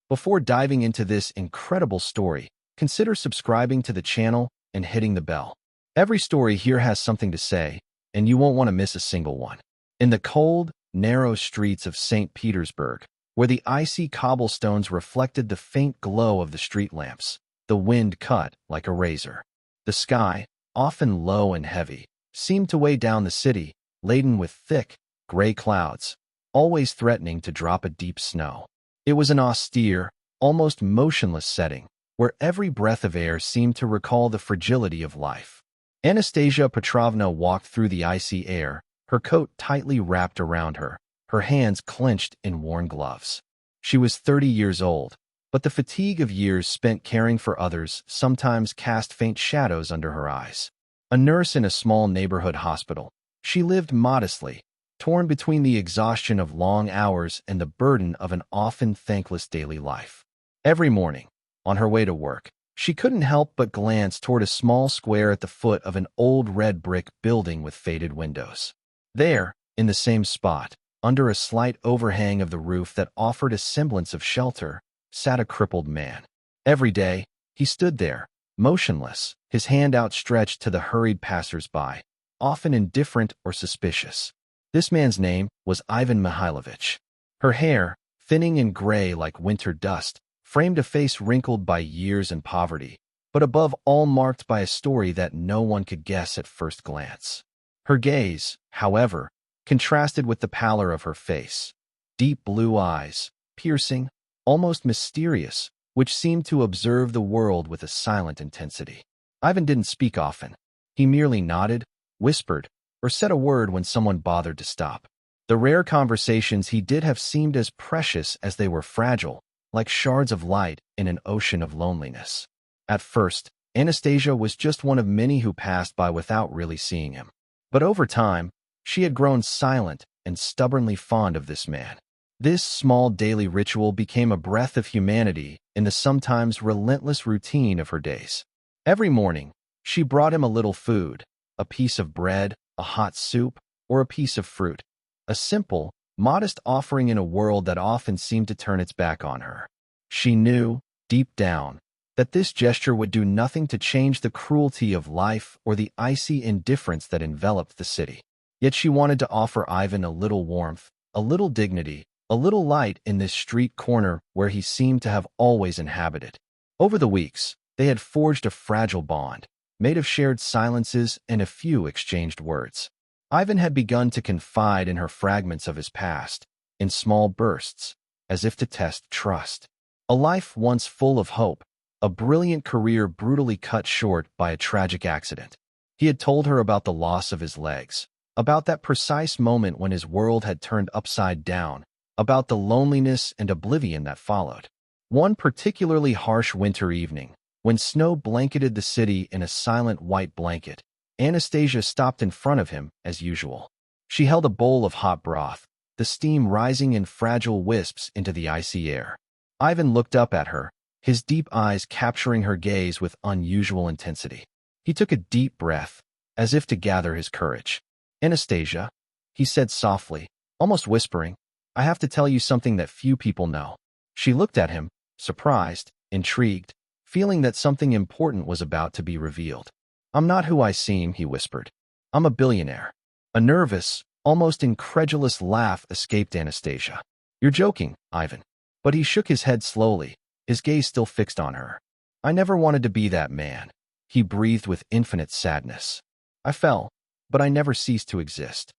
Before diving into this incredible story, consider subscribing to the channel and hitting the bell. Every story here has something to say, and you won't want to miss a single one. In the cold, narrow streets of St. Petersburg, where the icy cobblestones reflected the faint glow of the street lamps, the wind cut like a razor. The sky, often low and heavy, seemed to weigh down the city, laden with thick, gray clouds, always threatening to drop a deep snow. It was an austere, almost motionless setting, where every breath of air seemed to recall the fragility of life. Anastasia Petrovna walked through the icy air, her coat tightly wrapped around her, her hands clenched in worn gloves. She was 30 years old, but the fatigue of years spent caring for others sometimes cast faint shadows under her eyes. A nurse in a small neighborhood hospital, she lived modestly, torn between the exhaustion of long hours and the burden of an often thankless daily life. Every morning, on her way to work, she couldn't help but glance toward a small square at the foot of an old red brick building with faded windows. There, in the same spot, under a slight overhang of the roof that offered a semblance of shelter, sat a crippled man. Every day, he stood there, motionless, his hand outstretched to the hurried passers-by, often indifferent or suspicious. This man's name was Ivan Mihailovich. Her hair, thinning and gray like winter dust, framed a face wrinkled by years and poverty, but above all marked by a story that no one could guess at first glance. Her gaze, however, contrasted with the pallor of her face. Deep blue eyes, piercing, almost mysterious, which seemed to observe the world with a silent intensity. Ivan didn't speak often. He merely nodded, whispered, or said a word when someone bothered to stop. The rare conversations he did have seemed as precious as they were fragile, like shards of light in an ocean of loneliness. At first, Anastasia was just one of many who passed by without really seeing him. But over time, she had grown silent and stubbornly fond of this man. This small daily ritual became a breath of humanity in the sometimes relentless routine of her days. Every morning, she brought him a little food, a piece of bread, a hot soup, or a piece of fruit. A simple, modest offering in a world that often seemed to turn its back on her. She knew, deep down, that this gesture would do nothing to change the cruelty of life or the icy indifference that enveloped the city. Yet she wanted to offer Ivan a little warmth, a little dignity, a little light in this street corner where he seemed to have always inhabited. Over the weeks, they had forged a fragile bond, made of shared silences and a few exchanged words. Ivan had begun to confide in her fragments of his past, in small bursts, as if to test trust. A life once full of hope, a brilliant career brutally cut short by a tragic accident. He had told her about the loss of his legs, about that precise moment when his world had turned upside down, about the loneliness and oblivion that followed. One particularly harsh winter evening, when snow blanketed the city in a silent white blanket, Anastasia stopped in front of him, as usual. She held a bowl of hot broth, the steam rising in fragile wisps into the icy air. Ivan looked up at her, his deep eyes capturing her gaze with unusual intensity. He took a deep breath, as if to gather his courage. "Anastasia," he said softly, almost whispering, "I have to tell you something that few people know." She looked at him, surprised, intrigued, feeling that something important was about to be revealed. "I'm not who I seem," he whispered. "I'm a billionaire." A nervous, almost incredulous laugh escaped Anastasia. "You're joking, Ivan." But he shook his head slowly, his gaze still fixed on her. "I never wanted to be that man," he breathed with infinite sadness. "I fell, but I never ceased to exist."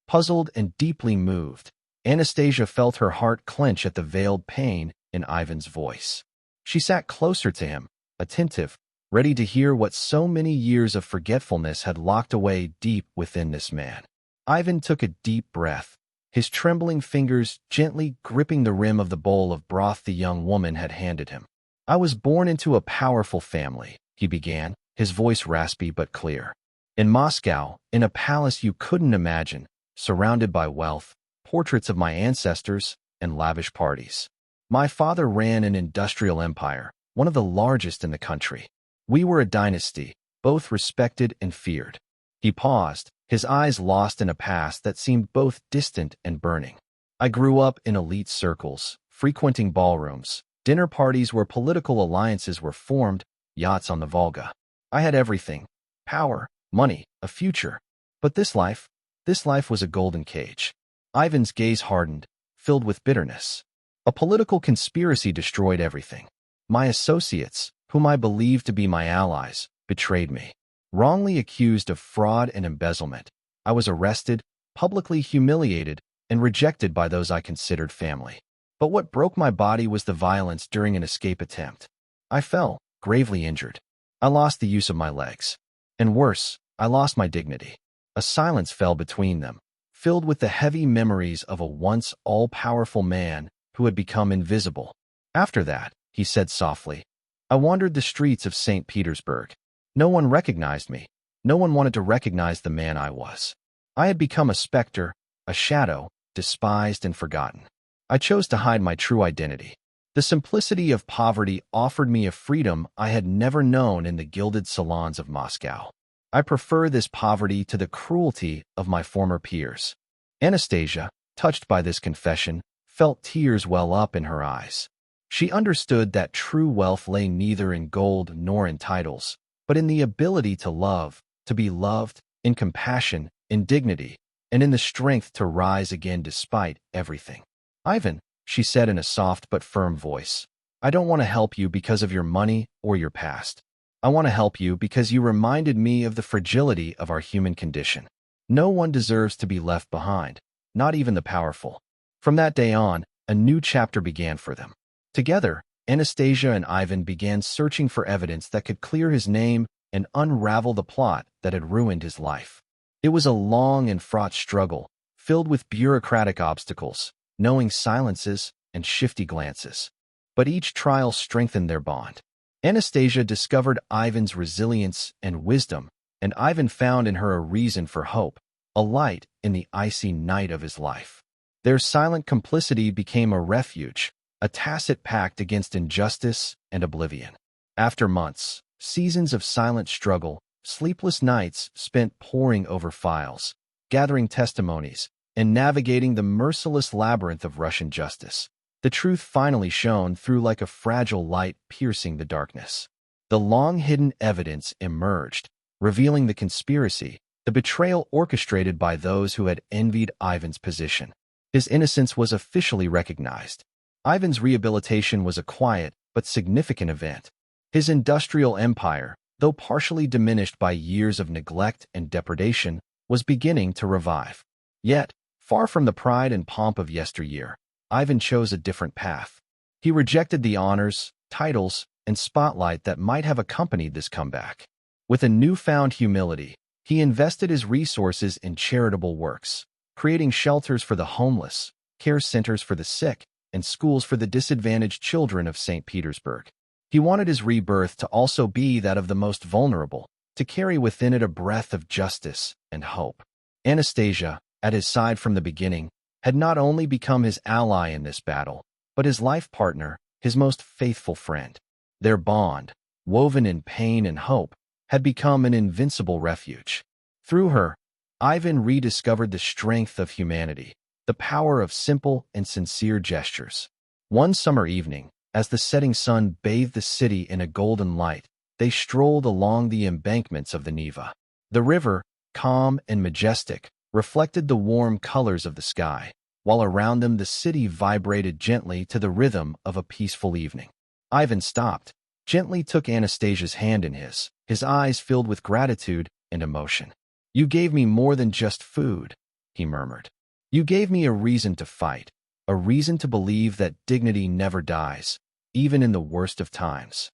Puzzled and deeply moved, Anastasia felt her heart clench at the veiled pain in Ivan's voice. She sat closer to him, attentive, ready to hear what so many years of forgetfulness had locked away deep within this man. Ivan took a deep breath, his trembling fingers gently gripping the rim of the bowl of broth the young woman had handed him. "I was born into a powerful family," he began, his voice raspy but clear. "In Moscow, in a palace you couldn't imagine, surrounded by wealth, portraits of my ancestors, and lavish parties. My father ran an industrial empire, one of the largest in the country. We were a dynasty, both respected and feared." He paused, his eyes lost in a past that seemed both distant and burning. "I grew up in elite circles, frequenting ballrooms, dinner parties where political alliances were formed, yachts on the Volga. I had everything: power, money, a future. But this life was a golden cage. Ivan's gaze hardened, filled with bitterness. A political conspiracy destroyed everything. My associates, whom I believed to be my allies, betrayed me. Wrongly accused of fraud and embezzlement, I was arrested, publicly humiliated, and rejected by those I considered family. But what broke my body was the violence during an escape attempt. I fell, gravely injured. I lost the use of my legs. And worse, I lost my dignity. A silence fell between them, filled with the heavy memories of a once all-powerful man who had become invisible. After that, he said softly, I wandered the streets of St. Petersburg. No one recognized me. No one wanted to recognize the man I was. I had become a specter, a shadow, despised and forgotten. I chose to hide my true identity. The simplicity of poverty offered me a freedom I had never known in the gilded salons of Moscow. I prefer this poverty to the cruelty of my former peers. Anastasia, touched by this confession, felt tears well up in her eyes. She understood that true wealth lay neither in gold nor in titles, but in the ability to love, to be loved, in compassion, in dignity, and in the strength to rise again despite everything. Ivan, she said in a soft but firm voice, I don't want to help you because of your money or your past. I want to help you because you reminded me of the fragility of our human condition. No one deserves to be left behind, not even the powerful. From that day on, a new chapter began for them. Together, Anastasia and Ivan began searching for evidence that could clear his name and unravel the plot that had ruined his life. It was a long and fraught struggle, filled with bureaucratic obstacles, knowing silences, and shifty glances. But each trial strengthened their bond. Anastasia discovered Ivan's resilience and wisdom, and Ivan found in her a reason for hope, a light in the icy night of his life. Their silent complicity became a refuge, a tacit pact against injustice and oblivion. After months, seasons of silent struggle, sleepless nights spent poring over files, gathering testimonies, and navigating the merciless labyrinth of Russian justice, the truth finally shone through like a fragile light piercing the darkness. The long-hidden evidence emerged, revealing the conspiracy, the betrayal orchestrated by those who had envied Ivan's position. His innocence was officially recognized. Ivan's rehabilitation was a quiet but significant event. His industrial empire, though partially diminished by years of neglect and depredation, was beginning to revive. Yet, far from the pride and pomp of yesteryear, Ivan chose a different path. He rejected the honors, titles, and spotlight that might have accompanied this comeback. With a newfound humility, he invested his resources in charitable works, creating shelters for the homeless, care centers for the sick, and schools for the disadvantaged children of St. Petersburg. He wanted his rebirth to also be that of the most vulnerable, to carry within it a breath of justice and hope. Anastasia, at his side from the beginning, had not only become his ally in this battle, but his life partner, his most faithful friend. Their bond, woven in pain and hope, had become an invincible refuge. Through her, Ivan rediscovered the strength of humanity, the power of simple and sincere gestures. One summer evening, as the setting sun bathed the city in a golden light, they strolled along the embankments of the Neva. The river, calm and majestic, reflected the warm colors of the sky, while around them the city vibrated gently to the rhythm of a peaceful evening. Ivan stopped, gently took Anastasia's hand in his eyes filled with gratitude and emotion. You gave me more than just food, he murmured. You gave me a reason to fight, a reason to believe that dignity never dies, even in the worst of times.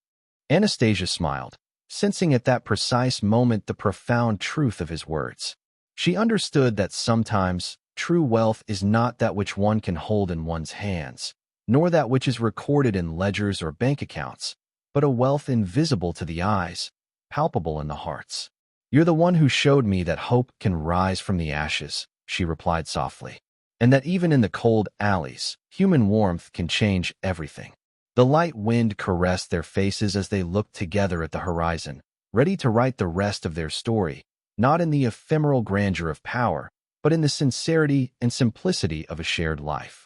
Anastasia smiled, sensing at that precise moment the profound truth of his words. She understood that sometimes true wealth is not that which one can hold in one's hands, nor that which is recorded in ledgers or bank accounts, but a wealth invisible to the eyes, palpable in the hearts. You're the one who showed me that hope can rise from the ashes, she replied softly, and that even in the cold alleys, human warmth can change everything. The light wind caressed their faces as they looked together at the horizon, ready to write the rest of their story, not in the ephemeral grandeur of power, but in the sincerity and simplicity of a shared life.